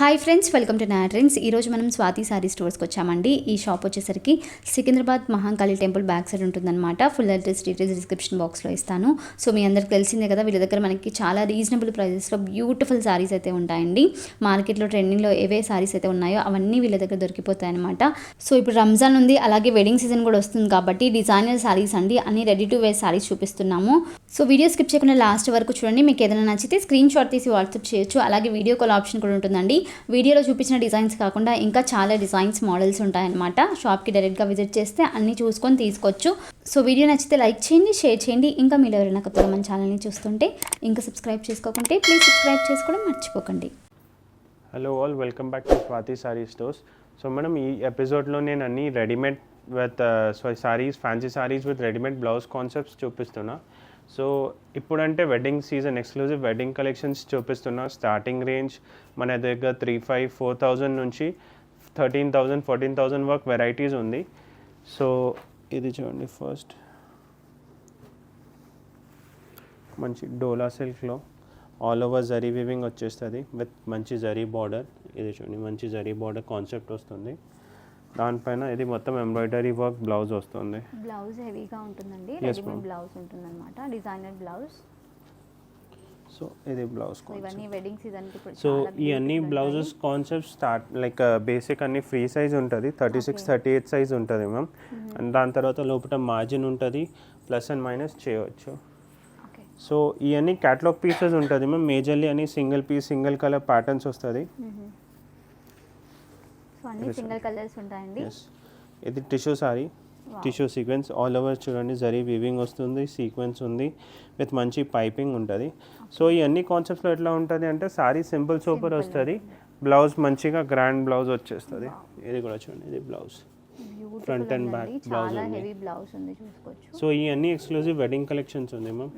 Hi friends, welcome to నా trends. ఈరోజు మనం స్వాతి సారీ స్టోర్స్కి వచ్చామండి. ఈ షాప్ వచ్చేసరికి Secunderabad Mahakali temple back side ఉంటుందన్నమాట. ఫుల్ అడ్రస్ డీటెయిల్స్ డిస్క్రిప్షన్ బాక్స్లో ఇస్తాను. సో మీ అందరికి తెలిసిందే కదా, వీళ్ళ దగ్గర మనకి చాలా రీజనబుల్ ప్రైజెస్లో బ్యూటిఫుల్ సారీస్ అయితే ఉంటాయండి. మార్కెట్లో ట్రెండింగ్లో ఏవే సారీస్ అయితే ఉన్నాయో అవన్నీ వీళ్ళ దగ్గర దొరికిపోతాయి అనమాట. సో ఇప్పుడు రంజాన్ ఉంది, అలాగే వెడ్డింగ్ సీజన్ కూడా వస్తుంది కాబట్టి డిజైనర్ సారీస్ అండి, అన్ని రెడీ టు వేర్ సారీస్ చూపిస్తున్నాము. సో వీడియో స్కిప్ చేయకుండా లాస్ట్ వరకు చూడండి. మీకు ఏదైనా నచ్చితే స్క్రీన్ షాట్ తీసి వాట్సాప్ చేయొచ్చు. అలాగే వీడియో కాల్ ఆప్షన్ కూడా ఉంటుందండి. వీడియోలో చూపించిన డిజైన్స్ కాకుండా ఇంకా చాలా డిజైన్స్ మోడల్స్ ఉంటాయన్నమాట. షాప్కి డైరెక్ట్గా విజిట్ చేస్తే అన్నీ చూసుకొని తీసుకోవచ్చు. సో వీడియో నచ్చితే లైక్ చేయండి, షేర్ చేయండి. ఇంకా మీరు ఎవరైనా కొత్తగా మన ఛానల్ని చూస్తుంటే ఇంకా సబ్స్క్రైబ్ చేసుకోకుంటే ప్లీజ్ సబ్స్క్రైబ్ చేసుకోవడం మర్చిపోకండి. Hello all, welcome back to Swathi sorry stores. So మనం ఈ ఎపిసోడ్లో నేను అన్ని readymade with saris, fancy saris with readymade blouse concepts చూపిస్తున్నా. సో ఇప్పుడంటే wedding season exclusive wedding collections చూపిస్తున్నా. స్టార్టింగ్ రేంజ్ మన దగ్గర 3,500-4,000 నుంచి 13,000 14,000 వరకు వెరైటీస్ ఉంది. సో ఇది చూడండి, ఫస్ట్ మంచి డోలా సిల్క్లో ఆల్ ఓవర్ జరీ వీవింగ్ వచ్చేస్తుంది విత్ మంచి జరీ బార్డర్. ఇది చూడండి, మంచి జరీ బార్డర్ కాన్సెప్ట్ వస్తుంది. దానిపైన ఇది మొత్తం ఎంబ్రాయిడరీ వర్క్ బ్లౌజ్ వస్తుంది. బ్లౌజ్ హెవీగా ఉంటుందండి, రెడీమేడ్ బ్లౌజ్ ఉంటుందన్నమాట, డిజైనర్ బ్లౌజ్. సో ఇది బ్లౌజ్ ఇవన్నీ వెడ్డింగ్ సీజన్కి. సో ఈ అన్ని blouses concept start like basic అన్ని ఫ్రీ సైజ్ ఉంటుంది, 36-38 సైజ్ ఉంటుంది మ్యామ్. అండ్ దాని తర్వాత లోపల మార్జిన్ ఉంటుంది, ప్లస్ అండ్ మైనస్ చేయవచ్చు. సో ఇవన్నీ క్యాటలాగ్ పీసెస్ ఉంటుంది మ్యామ్. మేజర్లీ అన్ని single piece single colour patterns వస్తుంది. సో అన్ని సింగిల్ కలర్స్ ఉంటాయండి. ఇది tissue sari, tissue sequence all over చూడండి, జరీ వీవింగ్ వస్తుంది, సీక్వెన్స్ ఉంది విత్ మంచి పైపింగ్ ఉంటుంది. సో ఈ అన్ని కాన్సెప్ట్స్లో ఎట్లా ఉంటుంది అంటే సారీ సింపుల్ సూపర్ వస్తుంది, బ్లౌజ్ మంచిగా గ్రాండ్ బ్లౌజ్ వచ్చేస్తుంది. ఇది కూడా చూడండి, ఇది blouse front and back blouse ఉంది. సో ఈ అన్ని ఎక్స్క్లూజివ్ వెడ్డింగ్ కలెక్షన్స్ ఉంది మ్యామ్.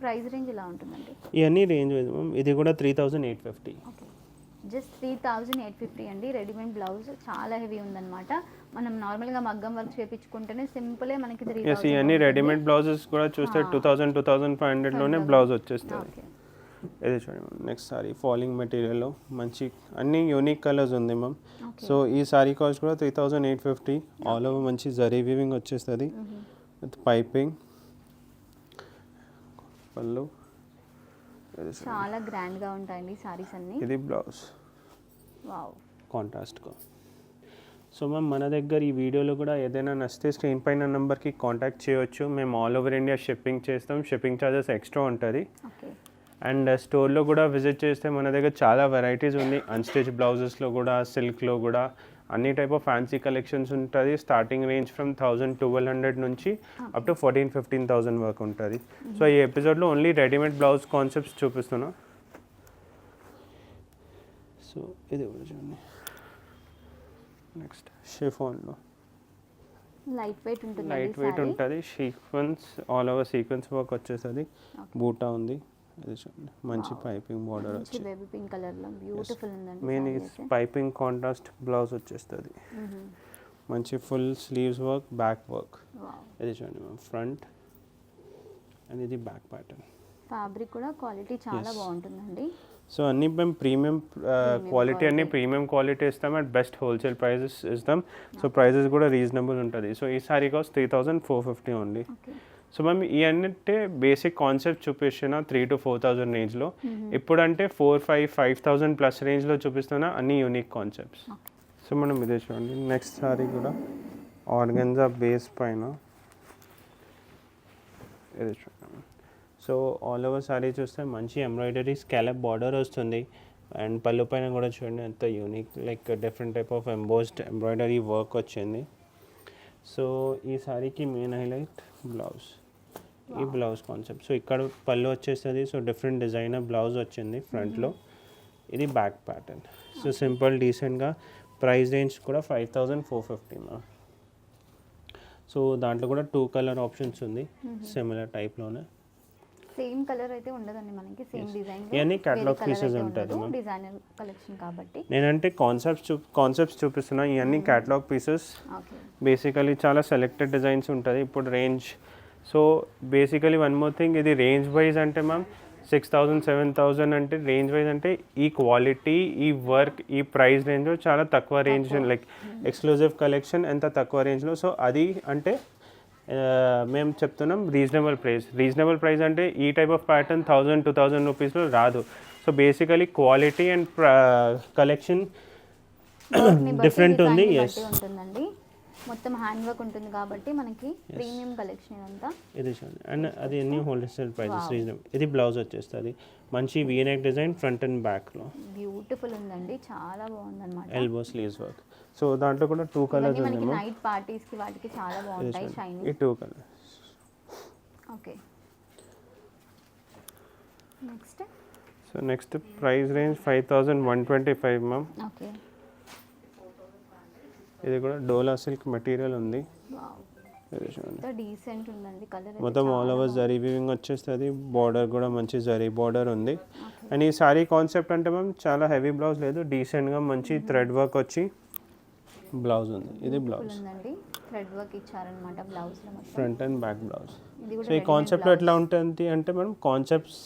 ప్రైస్ రేంజ్ ఎలా ఉంటుందండి? ఇవన్నీ రేంజ్ మ్యామ్. ఇది కూడా 3,850, జస్ట్ 3,850 అండి. రెడీమేడ్ బ్లౌజ్ చాలా హెవీ ఉందన్నమాట. మనం నార్మల్గా మగ్గం వర్క్ చేయించుకుంటేనే సింపులే మనకి 3,000. ఇవన్నీ రెడీమేడ్ బ్లౌజెస్ కూడా చూస్తే 2,000-2,500లోనే బ్లౌజ్ వచ్చేస్తుంది. ఇది చూడండి, నెక్స్ట్ సారీ ఫాలింగ్ మెటీరియల్లో మంచి అన్ని యూనిక్ కలర్స్ ఉంది మ్యామ్. సో ఈ సారీ కాస్ట్ కూడా 3,850. ఆల్ ఓవర్ మంచి జరీ వీవింగ్ వచ్చేస్తుంది విత్ పైపింగ్. పళ్ళు చాలా గ్రాండ్గా ఉంటాయండి సారీస్ అన్ని. ఇది బ్లౌజ్ వావ్ కాంట్రాస్ట్గా. సో మ్యామ్ మన దగ్గర ఈ వీడియోలో కూడా ఏదైనా నచ్చితే స్క్రీన్ పైన నెంబర్కి కాంటాక్ట్ చేయవచ్చు. మేము ఆల్ ఓవర్ ఇండియా షిప్పింగ్ చేస్తాం, షిప్పింగ్ ఛార్జెస్ ఎక్స్ట్రా ఉంటుంది. అండ్ స్టోర్లో కూడా విజిట్ చేస్తే మన దగ్గర చాలా వెరైటీస్ ఉంది. అన్స్టిచ్ బ్లౌజెస్లో కూడా, సిల్క్లో కూడా అన్ని టైప్ ఆఫ్ ఫ్యాన్సీ కలెక్షన్స్ ఉంటుంది. స్టార్టింగ్ రేంజ్ ఫ్రమ్ 1,000-1,200 నుంచి అప్ టు 14,000-15,000 వరకు ఉంటుంది. సో ఈ ఎపిసోడ్లో ఓన్లీ రెడీమేడ్ బ్లౌజ్ కాన్సెప్ట్స్ చూపిస్తున్నా. సో ఇది కూడా చూడండి, నెక్స్ట్ షిఫాన్లో లైట్ వెయిట్ ఉంటుంది, లైట్ వెయిట్ ఉంటుంది. Sequence all over sequence work వచ్చేస్తుంది, బూటా ఉంది. ఇది చూడండి, మంచి పైపింగ్ బార్డర్ వచ్చి బేబీ పింక్ కలర్ లో బ్యూటిఫుల్ ఉందండి. మెయిన్ పైపింగ్ కాంట్రాస్ట్ బ్లౌజ్ వచ్చేస్తుంది. మంచి full sleeves work, back work. ఇది చూడండి మ్యామ్, ఫ్రంట్ అండ్ ఇది బ్యాక్ ప్యాటర్న్. ఫ్యాబ్రిక్ కూడా క్వాలిటీ చాలా బాగుంటుందండి. సో అన్ని మేము ప్రీమియం క్వాలిటీ, అన్ని ప్రీమియం క్వాలిటీ ఇస్తాం. అట్ బెస్ట్ హోల్సేల్ ప్రైజెస్ ఇస్తాం. సో ప్రైజెస్ కూడా రీజనబుల్ ఉంటుంది. సో ఈ sorry cost 3,450 only. So ma'am ఇవన్నీ బేసిక్ కాన్సెప్ట్ చూపిస్తున్న 3,000-4,000 రేంజ్లో. ఇప్పుడంటే 4,000-5,000 ప్లస్ రేంజ్లో చూపిస్తున్నా అన్ని యూనిక్ కాన్సెప్ట్స్. సో మనం ఇదే చూడండి, నెక్స్ట్ సారీ కూడా ఆర్గెన్జా బేస్ పైన. ఇది చూడండి, సో ఆల్ ఓవర్ సారీ చూస్తే మంచి ఎంబ్రాయిడరీ స్కాలప్ బార్డర్ వస్తుంది. అండ్ పళ్ళు పైన కూడా చూడండి ఎంత unique, like different type of embossed embroidery work వచ్చింది. సో ఈ సారీకి మెయిన్ హైలైట్ బ్లౌజ్, ఈ బ్లౌజ్ కాన్సెప్ట్. సో ఇక్కడ పళ్ళు వచ్చేస్తుంది. సో డిఫరెంట్ డిజైనర్ బ్లౌజ్ వచ్చింది ఫ్రంట్లో. ఇది బ్యాక్ ప్యాటర్న్. సో సింపుల్ డీసెంట్గా. ప్రైస్ రేంజ్ కూడా 5,450 మ్యామ్. సో దాంట్లో కూడా 2 కలర్ ఆప్షన్స్ ఉంది, సిమిలర్ టైప్లోనే. సేమ్ కలర్ అయితే ఉండదండి మనకి, సేమ్ డిజైన్. ఇవన్నీ క్యాటలాగ్ పీసెస్ ఉంటుంది మ్యామ్, డిజైనర్ కలెక్షన్ కాబట్టి. నేనంటే కాన్సెప్ట్స్ చూపిస్తున్నా. ఇవన్నీ క్యాటలాగ్ పీసెస్. బేసికలీ చాలా సెలెక్టెడ్ డిజైన్స్ ఉంటుంది ఇప్పుడు range. So basically one more thing, ఇది రేంజ్ వైజ్ అంటే మ్యామ్ 6,000 7,000 అంటే రేంజ్ వైజ్ అంటే ఈ క్వాలిటీ ఈ వర్క్ ఈ ప్రైస్ రేంజ్లో చాలా తక్కువ రేంజ్ లైక్ ఎక్స్క్లూజివ్ కలెక్షన్ ఎంత తక్కువ రేంజ్లో. సో అది అంటే మేము చెప్తున్నాం రీజనబుల్ ప్రైస్ అంటే ఈ టైప్ ఆఫ్ ప్యాటర్న్ 1,000 2,000 రూపీస్లో రాదు. So basically quality and collection different ఉంది. ఎస్ ఉంటుందండి, మొత్తం హ్యాండ్ వర్క్ ఉంటుంది కాబట్టి మనకి ప్రీమియం కలెక్షన్ ఇదంతా. ఇది చూడండి అండ్ అది అన్ని హోల్సేల్ ప్రైజెస్ రీజనబుల్. ఇది బ్లౌజ్ వచ్చేస్తుంది మంచి వీనెక్ డిజైన్ ఫ్రంట్ అండ్ బ్యాక్లో బ్యూటిఫుల్ ఉందండి, చాలా బాగుంది అనమాట. Elbow sleeves work. సో దాంట్లో కూడా 2 కలర్స్ మనకి ఉన్నాయి. నైట్ పార్టీస్ కి వాటికి చాలా బాగుంటాయి షైనింగ్. ఈ 2 colours. Okay next. So next price range 5,125 ma'am. Okay ఇది కూడా డోలా సిల్క్ మెటీరియల్ ఉంది. వావ్ ఇది చూడండి డీసెంట్ ఉందండి కలర్. మొత్తం ఆల్ ఓవర్ జరీ వీవింగ్ వచ్చేస్తుంది. బార్డర్ కూడా మంచి జరీ బార్డర్ ఉంది. అండ్ ఈ సారీ కాన్సెప్ట్ అంటే మ్యామ్ చాలా హెవీ బ్లౌజ్ లేదు, డీసెంట్గా మంచి థ్రెడ్ వర్క్ వచ్చి బ్లౌజ్ ఉంది. ఇది బ్లౌజ్ ఉందండి, థ్రెడ్ వర్క్ ఇచ్చారనమాట బ్లౌజ్ లో మొత్తం ఫ్రంట్ అండ్ బ్యాక్ బ్లౌజ్. ఇది కూడా సో ఈ కాన్సెప్ట్లో ఎట్లా ఉంటుంది అంటే మనం కాన్సెప్ట్స్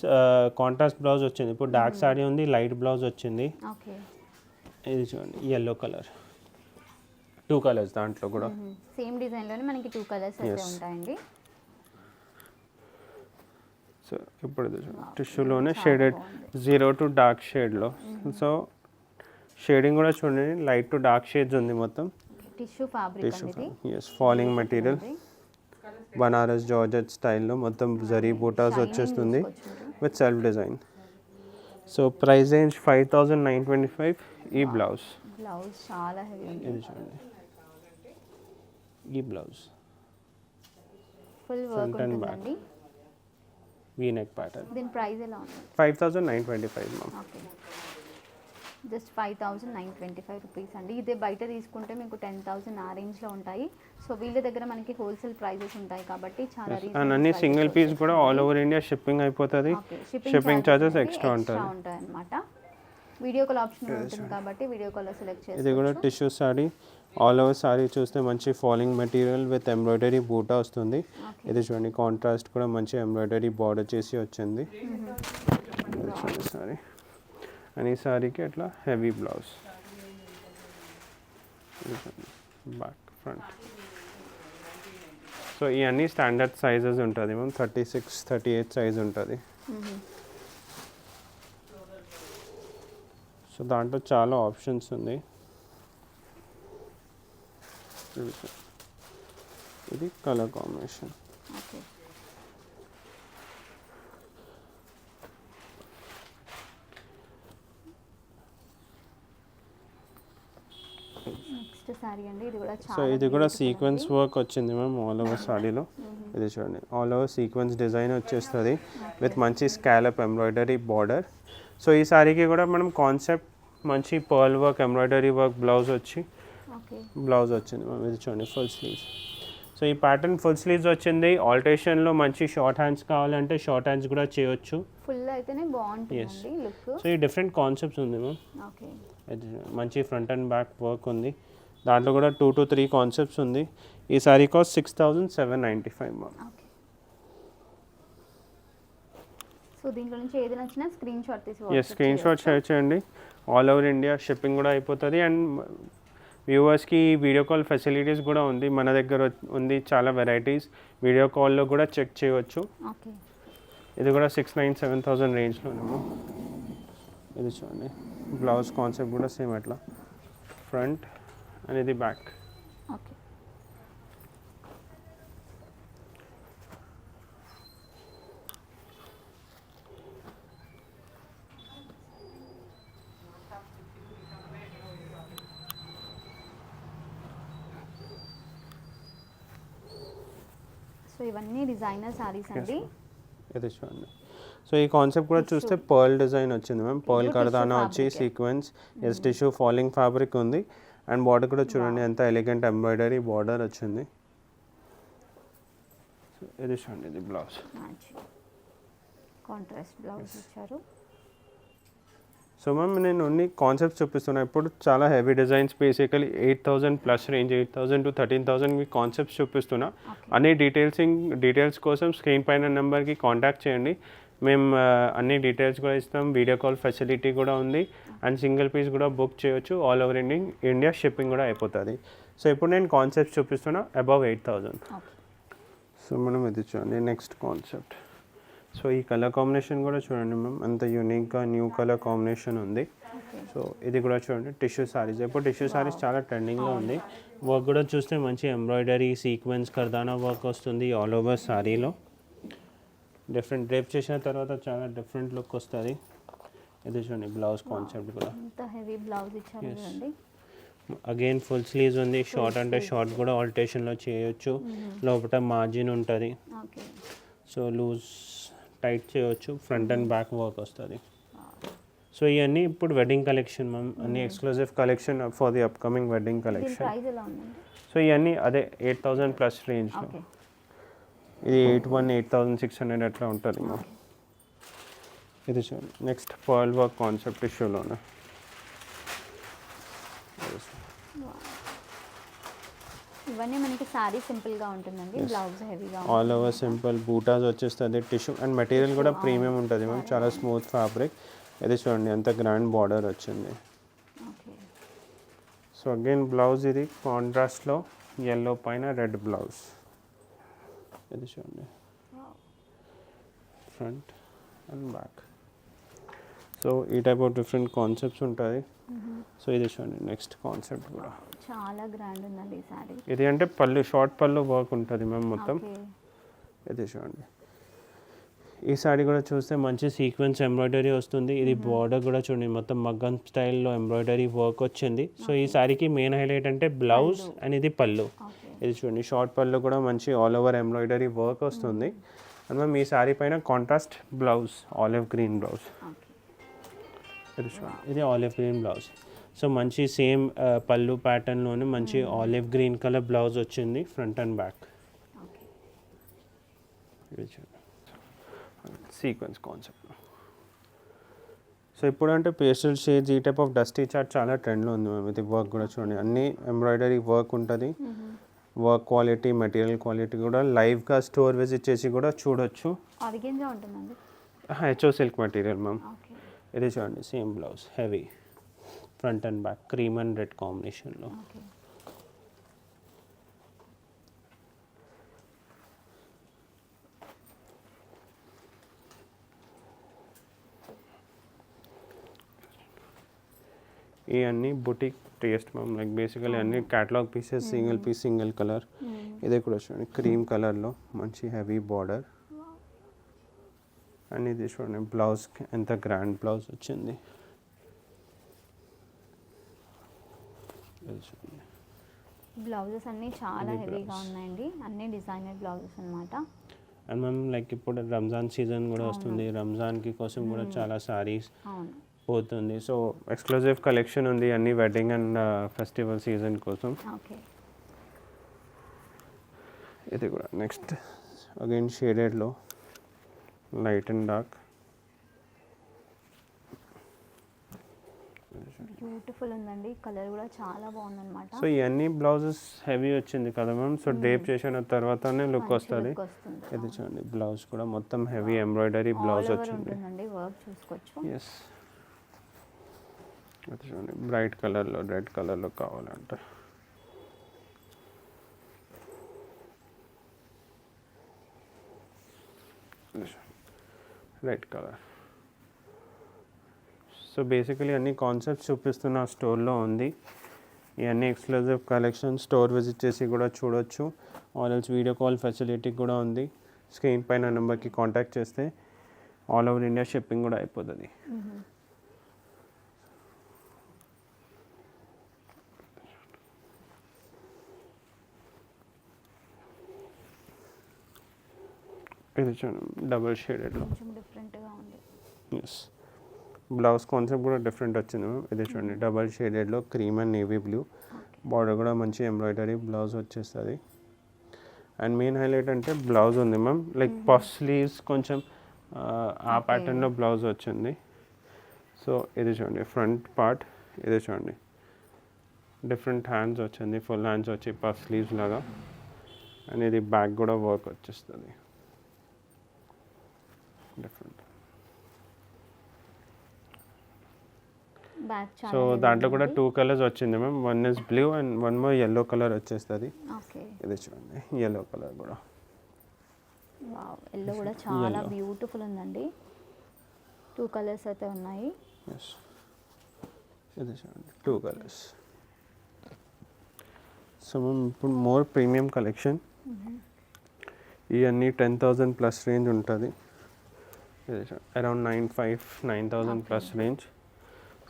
కాంట్రాస్ట్ బ్లౌజ్ వచ్చింది. ఇప్పుడు డార్క్ సారీ ఉంది, లైట్ బ్లౌజ్ వచ్చింది. ఓకే ఇది చూడండి yellow కలర్, 2 కలర్స్ దాంట్లో కూడా సేమ్ డిజైన్ లోనే మనకి 2 కలర్స్ అయితే ఉంటాయండి. సో ఇప్పుడు టిష్యూలోనే షేడెడ్ 0 to డార్క్ షేడ్లో. సో షేడింగ్ కూడా చూడండి లైట్ టు డార్క్ షేడ్స్ ఉంది మొత్తం. టిష్యూ ఫ్యాబ్రిక్ అనేది. Yes falling material Banaras georgette స్టైల్లో మొత్తం జరీ బూటాస్ వచ్చేస్తుంది with self design. So price range 5,925. ఈ బ్లౌజ్ చాలా హెవీ ఉంది. ఇది చూడండి ఈ బ్లౌజ్ ఫుల్ వర్క్ ఉంటుందండి, వీనెక్ ప్యాటర్న్. దీని ప్రైస్ ఎలా ఉంది? 5,925 మ్యామ్. ఓకే జస్ట్ 5,925 రూపీస్ అండి. ఇదే బయట తీసుకుంటే మీకు 10,000 ఆ రేంజ్లో ఉంటాయి. సో వీళ్ళ దగ్గర మనకి హోల్సేల్ ప్రైజెస్ ఉంటాయి కాబట్టి చాలా అండ్ అన్ని సింగిల్ పీస్ కూడా ఆల్ ఓవర్ ఇండియా షిప్పింగ్ అయిపోతుంది. షిప్పింగ్ చార్జెస్ ఎక్స్ట్రా ఉంటాయి అనమాట. వీడియో కాల్ ఆప్షన్ ఉంటుంది కాబట్టి వీడియో కాల్లో సెలెక్ట్ చేసి. ఇది కూడా tissue sorry, all over sorry చూస్తే మంచి ఫాలింగ్ మెటీరియల్ విత్ ఎంబ్రాయిడరీ బూటా వస్తుంది. ఇది చూడండి కాంట్రాస్ట్ కూడా మంచి ఎంబ్రాయిడరీ బార్డర్ చేసి వచ్చింది. సారీ అండ్ ఈ సారీకి అట్లా heavy blouse, back front. So ఇవన్నీ స్టాండర్డ్ సైజెస్ ఉంటుంది మ్యామ్, 36 38 సైజ్ ఉంటుంది. సో దాంట్లో చాలా ఆప్షన్స్ ఉంది. ఇది కలర్ కాంబినేషన్. నెక్స్ట్ సారీ అండి, ఇది కూడా సో ఇది కూడా సీక్వెన్స్ వర్క్ వచ్చింది మ్యామ్ ఆల్ ఓవర్ సారీలో. ఇది చూడండి ఆల్ ఓవర్ సీక్వెన్స్ డిజైన్ వచ్చేస్తుంది విత్ మంచి స్కాలప్ ఎంబ్రాయిడరీ బార్డర్. సో ఈ సారీకి కూడా మనం కాన్సెప్ట్ మంచి pearl work embroidery work blouse వచ్చింది మ్యామ్. ఇది చూడండి ఫుల్ స్లీవ్స్. సో ఈ ప్యాటర్న్ ఫుల్ స్లీవ్స్ వచ్చింది. ఆల్టరేషన్లో మంచి షార్ట్ హ్యాండ్స్ కావాలంటే షార్ట్ హ్యాండ్స్ కూడా చేయొచ్చు. ఫుల్ అయితేనే బాగుంటుంది లుక్. సో ఈ డిఫరెంట్ కాన్సెప్ట్స్ ఉంది మ్యామ్. ఓకే మంచి ఫ్రంట్ అండ్ బ్యాక్ వర్క్ ఉంది. దాంట్లో కూడా 2 to 3 కాన్సెప్ట్స్ ఉంది. ఈ సారీ కాస్ట్ 6,795 మ్యామ్. సో దీంట్లో నుంచి ఏది నచ్చినా స్క్రీన్ షాట్ షేర్ చేయండి. ఆల్ ఓవర్ ఇండియా షిప్పింగ్ కూడా అయిపోతుంది. అండ్ వ్యూవర్స్కి వీడియో కాల్ ఫెసిలిటీస్ కూడా ఉంది, మన దగ్గర ఉంది చాలా వెరైటీస్. వీడియో కాల్లో కూడా చెక్ చేయవచ్చు. ఇది కూడా 6,900 7,000 రేంజ్లోనేమో. ఇది చూడండి బ్లౌజ్ కాన్సెప్ట్ కూడా సేమ్ అట్లా ఫ్రంట్ అండ్ ఇది బ్యాక్. ఓకే సో ఇవన్నీ డిజైనర్ సారీస్ అండి. ఇది చూడండి. సో ఈ కాన్సెప్ట్ కూడా చూస్తే పర్ల్ డిజైన్ వచ్చింది మ్యామ్. పర్ల్ కర్దానా వచ్చి sequence yes tissue falling fabric ఉంది. అండ్ బార్డర్ కూడా చూడండి ఎంత ఎలిగెంట్ ఎంబ్రాయిడరీ బార్డర్ వచ్చింది. ఇది చూడండి ఇది బ్లౌజ్ కాంట్రాస్ట్ బ్లౌజ్ ఇచ్చారు. సో మ్యామ్ నేను అన్ని కాన్సెప్ట్స్ చూపిస్తున్నాను. ఇప్పుడు చాలా heavy designs basically 8,000 plus range 8,000 to 13,000 me concepts చూపిస్తున్నా. అన్ని డీటెయిల్స్ కోసం స్క్రీన్ పైన నెంబర్కి కాంటాక్ట్ చేయండి. మేము అన్ని డీటెయిల్స్ కూడా ఇస్తాం, వీడియో కాల్ ఫెసిలిటీ కూడా ఉంది అండ్ సింగిల్ పీస్ కూడా బుక్ చేయొచ్చు, ఆల్ ఓవర్ ఇండియా షిప్పింగ్ కూడా అయిపోతుంది. సో ఇప్పుడు నేను కాన్సెప్ట్ చూపిస్తున్నా అబవ్ 8,000. సో మనం ఇది చూడండి నెక్స్ట్ కాన్సెప్ట్. సో ఈ కలర్ కాంబినేషన్ కూడా చూడండి మ్యామ్, అంత యూనిక్గా న్యూ కలర్ కాంబినేషన్ ఉంది. సో ఇది కూడా చూడండి టిష్యూ సారీస్, ఇప్పుడు టిష్యూ సారీస్ చాలా ట్రెండింగ్లో ఉంది. వర్క్ కూడా చూస్తే మంచి ఎంబ్రాయిడరీ సీక్వెన్స్ కర్దానా వర్క్ వస్తుంది ఆల్ ఓవర్ సారీలో. డిఫరెంట్ డ్రేప్ చేసిన తర్వాత చాలా డిఫరెంట్ లుక్ వస్తుంది. ఇది చూడండి బ్లౌజ్ కాన్సెప్ట్ కూడా ఇంత హెవీ బ్లౌజ్ ఇచ్చారు చూడండి. అగైన్ ఫుల్ స్లీవ్స్ ఉంది, షార్ట్ అంటే షార్ట్ కూడా ఆల్టరేషన్లో చేయొచ్చు. లోపల మార్జిన్ ఉంటుంది, సో లూజ్ టైట్ చేయొచ్చు. ఫ్రంట్ అండ్ బ్యాక్ వర్క్ వస్తుంది. సో ఇవన్నీ ఇప్పుడు వెడ్డింగ్ కలెక్షన్ మ్యామ్, అన్ని exclusive collection for the upcoming wedding collection. So ఇవన్నీ అదే 8,000 ప్లస్ రేంజ్లో. ఇది 8,600 అట్లా ఉంటుంది మ్యామ్. ఇది చూడండి నెక్స్ట్ పర్ల్ వర్క్ కాన్సెప్ట్ టిష్యూలోనే. ఇవన్నీ మనకి సారీ సింపుల్గా ఉంటుందండి, బ్లౌజ్ హెవీగా ఆల్ ఓవర్ సింపుల్ బూటాస్ వచ్చేస్తుంది. టిష్యూ అండ్ మెటీరియల్ కూడా ప్రీమియం ఉంటుంది మ్యామ్, చాలా స్మూత్ ఫ్యాబ్రిక్. ఇది చూడండి ఎంత గ్రాండ్ బార్డర్ వచ్చింది. సో అగైన్ బ్లౌజ్ ఇది కాంట్రాస్ట్లో ఎల్లో పైన రెడ్ బ్లౌజ్. ఇది చూడండి ఫ్రంట్ అండ్ బ్యాక్. సో ఈ టైప్ ఆఫ్ డిఫరెంట్ కాన్సెప్ట్స్ ఉంటుంది. సో ఇది చూడండి నెక్స్ట్ కాన్సెప్ట్ కూడా చాలా గ్రాండ్ ఉందండి ఈ సారీ. ఇది అంటే పళ్ళు షార్ట్ పళ్ళు వర్క్ ఉంటుంది మ్యామ్ మొత్తం. ఇది చూడండి ఈ సారీ కూడా చూస్తే మంచి సీక్వెన్స్ ఎంబ్రాయిడరీ వస్తుంది. ఇది బార్డర్ కూడా చూడండి మొత్తం మగ్గం స్టైల్లో ఎంబ్రాయిడరీ వర్క్ వచ్చింది. సో ఈ సారీకి మెయిన్ హైలైట్ అంటే బ్లౌజ్ అండ్ ఇది పళ్ళు. ఇది చూడండి షార్ట్ పళ్ళు కూడా మంచి ఆల్ ఓవర్ ఎంబ్రాయిడరీ వర్క్ వస్తుంది. అండ్ మ్యామ్ ఈ సారీ పైన contrast blouse olive green blouse. ఇది చూడండి ఇది ఆలివ్ గ్రీన్ బ్లౌజ్. సో మంచి సేమ్ పళ్ళు ప్యాటర్న్లోనే మంచి ఆలివ్ గ్రీన్ కలర్ బ్లౌజ్ వచ్చింది ఫ్రంట్ అండ్ బ్యాక్. ఇది చూడండి సీక్వెన్స్ కాన్సెప్ట్. సో ఇప్పుడు అంటే పేస్టల్ షేడ్స్ ఈ టైప్ ఆఫ్ డస్టీ చార్ట్ చాలా ట్రెండ్లో ఉంది మ్యామ్. ఇది వర్క్ కూడా చూడండి అన్ని ఎంబ్రాయిడరీ వర్క్ ఉంటుంది. వర్క్ క్వాలిటీ మెటీరియల్ క్వాలిటీ కూడా లైవ్గా స్టోర్ విజిట్ చేసి కూడా చూడొచ్చు. ఆర్గెంజా ఉంటుందండి, హెచ్ఓ సిల్క్ మెటీరియల్ మ్యామ్. ఇది చూడండి same blouse heavy front and back cream and red కాంబినేషన్లో. ఇవన్నీ boutique taste ma'am, like basically అన్ని catalogue pieces single piece single colour. ఇదే కూడా చూడండి క్రీమ్ కలర్లో మంచి హెవీ బార్డర్. అండ్ ఇది చూడండి బ్లౌజ్ ఎంత గ్రాండ్ బ్లౌజ్ వచ్చింది. బ్లౌజెస్ అన్నీ చాలా హెవీగా ఉన్నాయండి, అన్ని డిజైనర్ బ్లౌజెస్ అన్నమాట. అండ్ మ్యామ్ లైక్ ఇప్పుడు రంజాన్ సీజన్ కూడా వస్తుంది, రంజాన్కి కోసం కూడా చాలా సారీస్ పోతుంది. సో ఎక్స్క్లూజివ్ కలెక్షన్ ఉంది అన్ని వెడ్డింగ్ అండ్ ఫెస్టివల్ సీజన్ కోసం. ఇది కూడా నెక్స్ట్ అగైన్ షేడెడ్లో లైట్ అండ్ డార్క్. బ్యూటిఫుల్ ఉందండి, కలర్ కూడా చాలా బాగుందన్నమాట. సో ఇవన్నీ బ్లౌజెస్ హెవీ వచ్చింది కదా మ్యామ్. సో డ్రేప్ చేసిన తర్వాతనే లుక్ వస్తుంది. ఇది చూడండి బ్లౌజ్ కూడా మొత్తం హెవీ ఎంబ్రాయిడరీ బ్లౌజ్ వచ్చింది. వర్క్ చూసుకోవచ్చు. ఎస్ అది చూడండి బ్రైట్ కలర్లో రెడ్ కలర్లో కావాలంటే. Red colour. సో బేసికలీ అన్ని కాన్సెప్ట్స్ చూపిస్తున్న స్టోర్లో ఉంది. ఇవన్నీ ఎక్స్క్లూజివ్ కలెక్షన్, స్టోర్ విజిట్ చేసి కూడా చూడొచ్చు. ఆల్ఎల్స్ వీడియో కాల్ ఫెసిలిటీ కూడా ఉంది. స్క్రీన్ పైన నెంబర్కి కాంటాక్ట్ చేస్తే ఆల్ ఓవర్ ఇండియా షిప్పింగ్ కూడా అయిపోతుంది. ఇది చూడండి డబుల్ షేడెడ్లో డిఫరెంట్గా ఉంది. ఎస్ బ్లౌజ్ కాన్సెప్ట్ కూడా డిఫరెంట్ వచ్చింది మ్యామ్. ఇది చూడండి డబల్ షేడెడ్లో cream and navy blue. Border కూడా మంచి ఎంబ్రాయిడరీ బ్లౌజ్ వచ్చేస్తుంది. అండ్ మెయిన్ హైలైట్ అంటే బ్లౌజ్ ఉంది మ్యామ్, లైక్ పఫ్ స్లీవ్స్ కొంచెం ఆ ప్యాటర్న్లో బ్లౌజ్ వచ్చింది. సో ఇది చూడండి ఫ్రంట్ పార్ట్. ఇది చూడండి డిఫరెంట్ హ్యాండ్స్ వచ్చింది, ఫుల్ హ్యాండ్స్ వచ్చి పఫ్ స్లీవ్స్ లాగా. అండ్ ఇది బ్యాక్ కూడా వర్క్ వచ్చేస్తుంది డిఫరెంట్. బ్యాక్ సో దాంట్లో కూడా 2 కలర్స్ వచ్చింది ma'am. One is blue and one more yellow colour వచ్చేస్తుంది. ఓకే. ఇది చూడండి ఎల్లో కలర్ కూడా. వావ్, ఎల్లో కూడా చాలా బ్యూటిఫుల్ ఉందండి. 2 కలర్స్ అయితే ఉన్నాయి. ఎస్, ఇది చూడండి 2 కలర్స్. సో మ్యామ్ ఇప్పుడు మోర్ ప్రీమియం కలెక్షన్. ఇవన్నీ 10,000 ప్లస్ రేంజ్ ఉంటుంది. Around 9,000 plus range.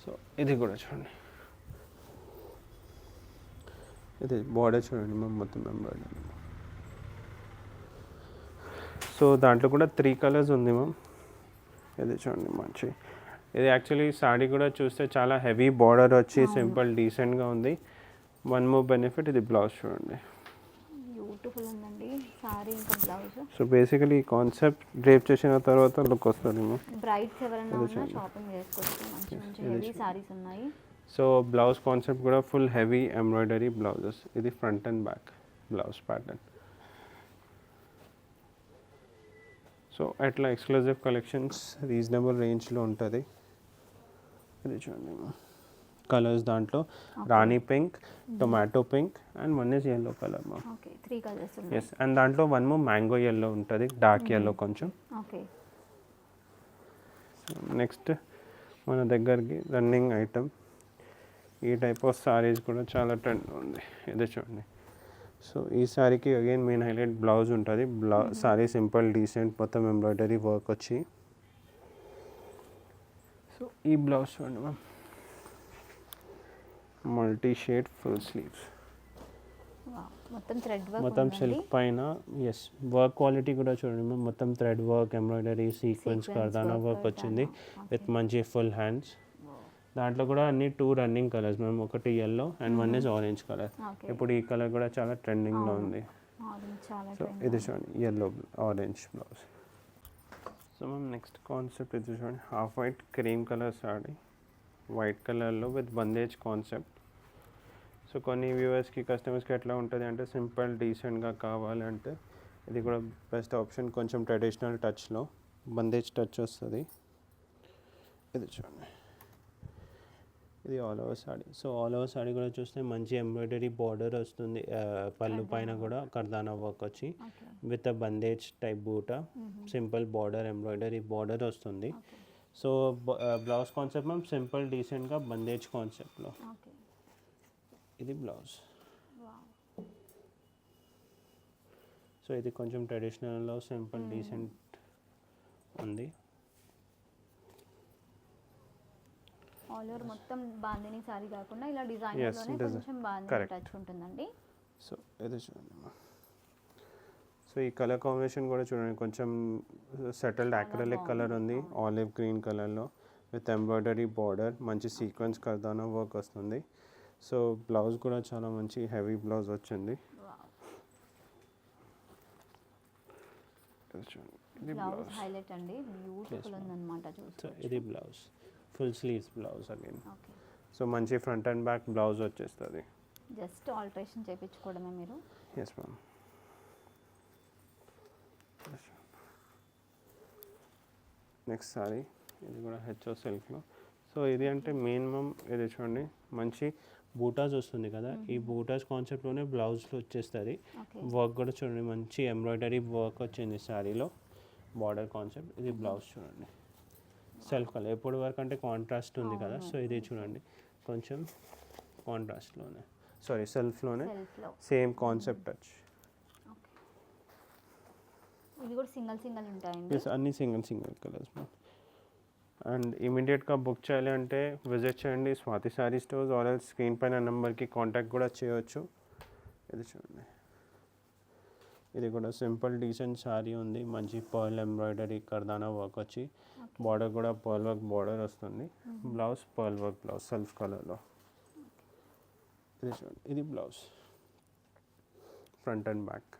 సో ఇది కూడా చూడండి, ఇది బార్డర్ చూడండి మ్యామ్ మొత్తం ఎంబ్రాయిడరీ. సో దాంట్లో కూడా 3 కలర్స్ ఉంది మ్యామ్. ఇది చూడండి మంచి, ఇది యాక్చువల్లీ సాడీ కూడా చూస్తే చాలా హెవీ బార్డర్ వచ్చి సింపుల్ డీసెంట్గా ఉంది. వన్ మోర్ బెనిఫిట్, ఇది బ్లౌజ్ చూడండి బ్యూటిఫుల్ ఉందండి సారీ ఇంకా బ్లౌజ్. సో బేసికలీ ఈ కాన్సెప్ట్ డ్రేప్ చేసిన తర్వాత లుక్ వస్తుంది మ్యామ్. బ్రైడ్స్ ఎవరైనా ఉన్నా షాపింగ్ చేసుకోవచ్చు. మంచి మంచి హెవీ సారీస్ ఉన్నాయి. సో బ్లౌజ్ కాన్సెప్ట్ కూడా ఫుల్ హెవీ ఎంబ్రాయిడరీ బ్లౌజెస్. ఇది front and back blouse pattern. So అట్లా ఎక్స్క్లూజివ్ కలెక్షన్స్ రీజనబుల్ రేంజ్లో ఉంటుంది. ఇది చూడండి కలర్స్ దాంట్లో rani pink, tomato pink and one is yellow colour మా. ఓకే, 3 కలర్స్ ఉన్నాయి. ఎస్, అండ్ దాంట్లో వన్ మోర్ మ్యాంగో ఎల్లో ఉంటుంది, డార్క్ ఎల్లో కొంచెం. ఓకే. నెక్స్ట్ మన దగ్గరికి రన్నింగ్ ఐటమ్ ఈ టైప్ ఆఫ్ సారీస్ కూడా చాలా ట్రెండ్ ఉంది. ఇది చూడండి. సో ఈ సారీకి అగైన్ మెయిన్ హైలైట్ బ్లౌజ్ ఉంటుంది. సారీ సింపుల్ డీసెంట్ మొత్తం ఎంబ్రాయిడరీ వర్క్ వచ్చి. సో ఈ బ్లౌజ్ చూడండి ma'am, multi shade full sleeves. మొత్తం థ్రెడ్ వర్క్, మొత్తం సిల్క్ పైన. ఎస్, వర్క్ క్వాలిటీ కూడా చూడండి మ్యామ్, మొత్తం థ్రెడ్ వర్క్, ఎంబ్రాయిడరీ, సీక్వెన్స్, కర్దానా వర్క్ వచ్చింది విత్ మంచి ఫుల్ హ్యాండ్స్. దాంట్లో కూడా అన్ని 2 రన్నింగ్ కలర్స్ మ్యామ్. ఒకటి yellow and one is orange colour. ఇప్పుడు ఈ కలర్ కూడా చాలా ట్రెండింగ్లో ఉంది. సో ఇది చూడండి yellow orange blouse. So ma'am next concept ఇది చూడండి, half white cream colour sorry, white కలర్లో విత్ బందేజ్ కాన్సెప్ట్. సో కొన్ని వ్యూవర్స్కి కస్టమర్స్కి ఎట్లా ఉంటుంది అంటే సింపుల్ డీసెంట్గా కావాలంటే ఇది కూడా బెస్ట్ ఆప్షన్. కొంచెం ట్రెడిషనల్ టచ్లో బందేజ్ టచ్ వస్తుంది. ఇది చూడండి, ఇది all over saree. So all over saree కూడా చూస్తే మంచి ఎంబ్రాయిడరీ బార్డర్ వస్తుంది. పళ్ళు పైన కూడా కర్దానా వర్క్ వచ్చి విత్ అ బందేజ్ టైప్ బూటా, సింపుల్ బార్డర్ ఎంబ్రాయిడరీ బార్డర్ వస్తుంది. So blouse concept ma'am simple డీసెంట్గా బందేజ్ కాన్సెప్ట్లో. ఇది బ్లౌజ్. సో ఇది కొంచెం ట్రెడిషనల్లో సింపుల్ డీసెంట్ ఉంది. ఆల్ ఓవర్ మొత్తం బాందిని సారీ కాకుండా ఇలా డిజైన్లోనే కొంచెం బాందిని టచ్ ఉంటుందండి. సో ఇది చూడండి. సో ఈ కలర్ కాంబినేషన్ కూడా చూడండి, కొంచెం సెటిల్డ్ యాక్రిలిక్ కలర్ ఉంది, ఆలివ్ గ్రీన్ కలర్లో విత్ ఎంబ్రాయిడరీ బార్డర్, మంచి సీక్వెన్స్ కర్దానా వర్క్ వస్తుంది. సో బ్లౌజ్ కూడా చాలా మంచి హెవీ బ్లౌజ్ వచ్చింది. ఇది బ్లౌజ్ హైలైట్ అండి, బ్యూటిఫుల్ ఉందన్నమాట. సో ఇది blouse full sleeves blouse again. So మంచి ఫ్రంట్ అండ్ బ్యాక్ బ్లౌజ్ వచ్చేస్తుంది. జస్ట్ ఆల్టరేషన్ చేయించుకోవడమే మీరు. Yes ma'am. నెక్స్ట్ సారీ ఇది కూడా హెచ్ఓ సిల్క్లో. సో ఇది అంటే మినిమం ఇది చూడండి మంచి బూటాస్ వస్తుంది కదా, ఈ బూటాస్ కాన్సెప్ట్లోనే బ్లౌజ్లో వచ్చేస్తుంది. వర్క్ కూడా చూడండి మంచి ఎంబ్రాయిడరీ వర్క్ వచ్చింది శారీలో, బార్డర్ కాన్సెప్ట్. ఇది బ్లౌజ్ చూడండి సెల్ఫ్ కలర్, ఎప్పటి వరకు అంటే కాంట్రాస్ట్ ఉంది కదా. సో ఇది చూడండి కొంచెం కాంట్రాస్ట్లోనే, సారీ సెల్ఫ్లోనే సేమ్ కాన్సెప్ట్ టచ్. ఇది కూడా సింగిల్ సింగిల్ ఉంటాయండి. ఎస్, అన్ని సింగిల్ కలర్స్. అండ్ ఇమీడియట్గా బుక్ చేయాలి అంటే విజిట్ చేయండి Swathi sorry stores, or else screen పైన నెంబర్కి కాంటాక్ట్ కూడా చేయవచ్చు. ఇది చూడండి, ఇది కూడా సింపుల్ డీసెంట్ సారీ ఉంది, మంచి పర్ల్ ఎంబ్రాయిడరీ కర్దానా వర్క్ వచ్చి, బార్డర్ కూడా పర్ల్ వర్క్ బార్డర్ వస్తుంది. Blouse pearl work blouse self కలర్లో. ఇది చూడండి, ఇది blouse front and back.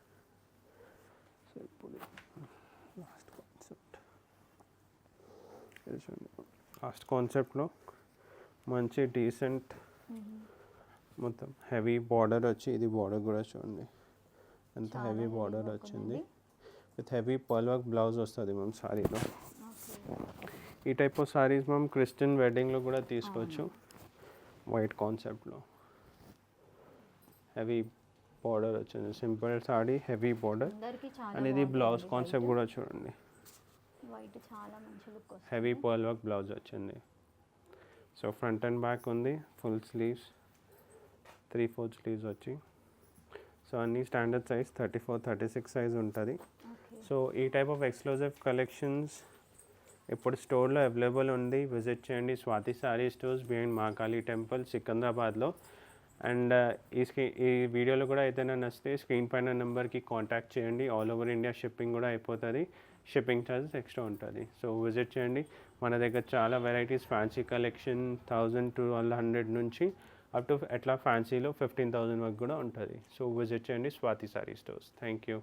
So ఇప్పుడు లాస్ట్ కాన్సెప్ట్ ఇది చూడండి, లాస్ట్ కాన్సెప్ట్లో మంచి డీసెంట్ మొత్తం హెవీ బార్డర్ వచ్చి, ఇది బార్డర్ కూడా చూడండి ఎంత హెవీ బార్డర్ వచ్చింది with heavy pearl work blouse వస్తుంది మ్యామ్ సారీలో. ఈ type of saris ma'am Christian వెడ్డింగ్లో కూడా తీసుకోవచ్చు. వైట్ కాన్సెప్ట్లో హెవీ బార్డర్ వచ్చింది, సింపుల్ సారీ హెవీ బార్డర్. అందరికి చాలా అండ్ ఇది బ్లౌజ్ కాన్సెప్ట్ కూడా చూడండి, వైట్ చాలా మంచి లుక్ వస్తుంది. హెవీ పర్ల్ వర్క్ బ్లౌజ్ వచ్చింది. సో ఫ్రంట్ అండ్ బ్యాక్ ఉంది, ఫుల్ స్లీవ్స్, 3/4 స్లీవ్స్ వచ్చి. సో అన్నీ స్టాండర్డ్ సైజ్ 34-36 సైజ్ ఉంటుంది. సో ఈ టైప్ ఆఫ్ ఎక్స్క్లూజివ్ కలెక్షన్స్ ఇప్పుడు స్టోర్లో అవైలబుల్ ఉంది. విజిట్ చేయండి Swathi sorry stores behind Mahakali temple సికింద్రాబాద్లో. అండ్ ఈ వీడియోలో కూడా ఏదైనా నచ్చితే స్క్రీన్ పైన నెంబర్కి కాంటాక్ట్ చేయండి. ఆల్ ఓవర్ ఇండియా షిప్పింగ్ కూడా అయిపోతుంది, షిప్పింగ్ ఛార్జెస్ ఎక్స్ట్రా ఉంటుంది. సో విజిట్ చేయండి. మన దగ్గర చాలా వెరైటీస్ ఫ్యాన్సీ కలెక్షన్ 1000-1200 నుంచి అప్ టు ఎట్లా ఫ్యాన్సీలో 15,000 వరకు కూడా ఉంటుంది. సో విజిట్ చేయండి Swathi sorry stores. Thank you.